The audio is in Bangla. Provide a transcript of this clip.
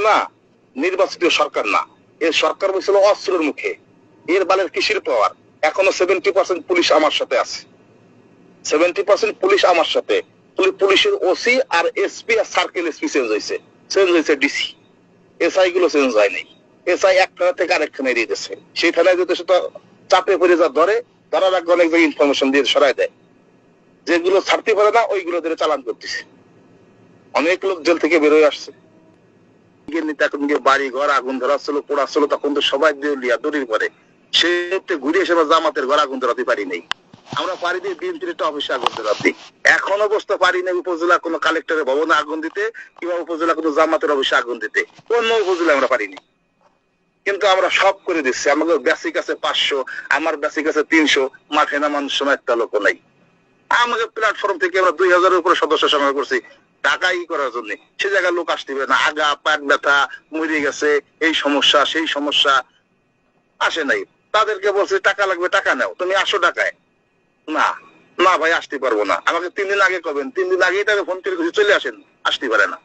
না, নির্বাচিত সরকার না, এই সরকার বলছিল অস্ত্রের মুখে। এর বালের কিসের পাওয়ার? এখনো 70% পুলিশ আমার সাথে আছে, 70% পুলিশ আমার সাথে। পুলিশের ওসি আর এসপি আর সার্কেল এসপি চেঞ্জ হয়েছে ডিসি, এসআই গুলো চেঞ্জ হয় নাই। এসআই এক থানা থেকে আরেক থানায় দিয়ে দিচ্ছে, সেই থানায় যদি সেটা চাপে পড়ে যা ধরার আগে অনেক জায়গায় ইনফরমেশন দিয়ে সরাই দেয়, যেগুলো ছাড়তে পারে না ওইগুলো ধরে চালান করতেছে। অনেক লোক জেল থেকে বেরোয় আসছে। বাড়ি ঘর আগুন ধরাচ্ছিল, পোড়াচ্ছিল, তখন তো সবাই লিয়া দড়ির পরে সে ঘুরে এসে জামাতের ঘর আগুন ধরাতে পারি নাই। আমরা পারি দিই বিএনপির একটা অফিসে আগুন ধরাতে, এখনো বসতে পারি না উপজেলা কোনো কালেক্টরের ভবনে আগুন দিতে, কিংবা উপজেলা কোনো জামাতের অফিসে আগুন দিতে, অন্য উপজেলা আমরা পারিনি। কিন্তু আমরা সব করে দিচ্ছি। আমাদের বেসিক আছে 500, আমার বেসিক আছে 300, মাঠে নামানোর সময় একটা লোক নাই। আমাকে প্ল্যাটফর্ম থেকে আমরা 2000-এর উপরে সদস্য সংগ্রহ করছি টাকাই করার জন্য। সে জায়গায় লোক আসতে পারে না, আগা পাট ব্যথা, মরে গেছে, এই সমস্যা সেই সমস্যা, আসে নাই। তাদেরকে বলছে টাকা লাগবে, টাকা নাও, তুমি 800 টাকায়। না না ভাই আসতে পারবো না, আমাকে 3 দিন আগে কবেন, 3 দিন আগেই তাকে ফোন করে চলে আসেন, আসতে পারে না।